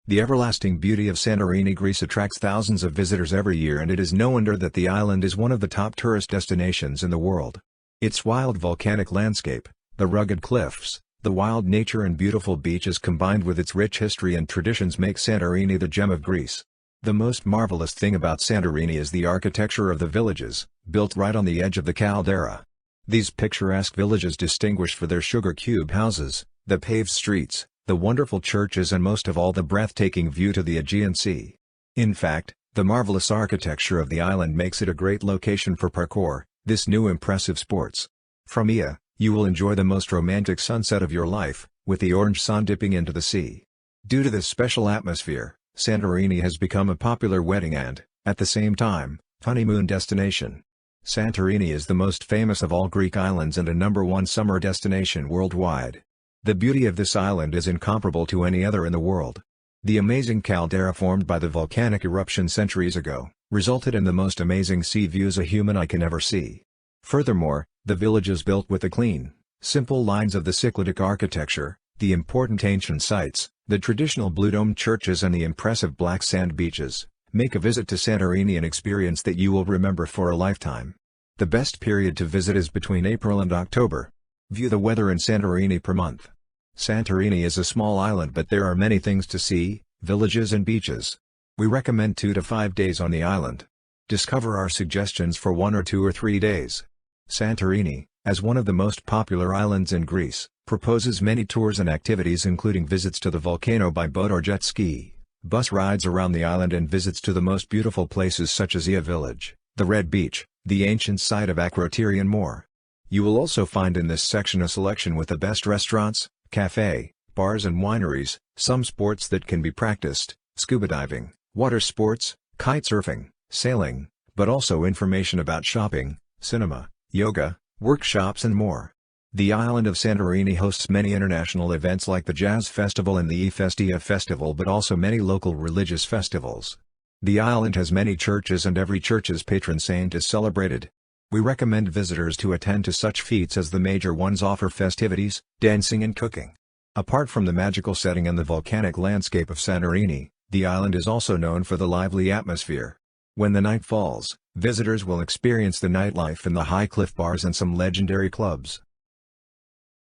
The everlasting beauty of Santorini, Greece attracts thousands of visitors every year, and it is no wonder that the island is one of the top tourist destinations in the world. Its wild volcanic landscape, the rugged cliffs, the wild nature and beautiful beaches combined with its rich history and traditions make Santorini the gem of Greece. The most marvelous thing about Santorini is the architecture of the villages, built right on the edge of the caldera. These picturesque villages distinguished for their sugar cube houses, the paved streets, the wonderful churches, and most of all the breathtaking view to the Aegean Sea. In fact, the marvelous architecture of the island makes it a great location for parkour, this new impressive sports. From Ia, you will enjoy the most romantic sunset of your life, with the orange sun dipping into the sea. Due to this special atmosphere, Santorini has become a popular wedding and, at the same time, honeymoon destination. Santorini is the most famous of all Greek islands and a #1 summer destination worldwide. The beauty of this island is incomparable to any other in the world. The amazing caldera formed by the volcanic eruption centuries ago, resulted in the most amazing sea views a human eye can ever see. Furthermore, the village is built with the clean, simple lines of the Cycladic architecture, the important ancient sites, the traditional blue-domed churches and the impressive black sand beaches, make a visit to Santorini an experience that you will remember for a lifetime. The best period to visit is between April and October. View the weather in Santorini per month. Santorini is a small island, but there are many things to see, villages and beaches. We recommend 2 to 5 days on the island. Discover our suggestions for 1 or 2 or 3 days. Santorini, as one of the most popular islands in Greece, proposes many tours and activities including visits to the volcano by boat or jet ski, bus rides around the island and visits to the most beautiful places such as Ia Village, the Red Beach, the ancient site of Akrotiri and more. You will also find in this section a selection with the best restaurants, cafe, bars and wineries, some sports that can be practiced, scuba diving, water sports, kite surfing, sailing, but also information about shopping, cinema, yoga, workshops and more. The island of Santorini hosts many international events like the Jazz Festival and the Efestia Festival, but also many local religious festivals. The island has many churches and every church's patron saint is celebrated. We recommend visitors to attend to such feats as the major ones offer festivities, dancing and cooking. Apart from the magical setting and the volcanic landscape of Santorini, the island is also known for the lively atmosphere. When the night falls, visitors will experience the nightlife in the high cliff bars and some legendary clubs.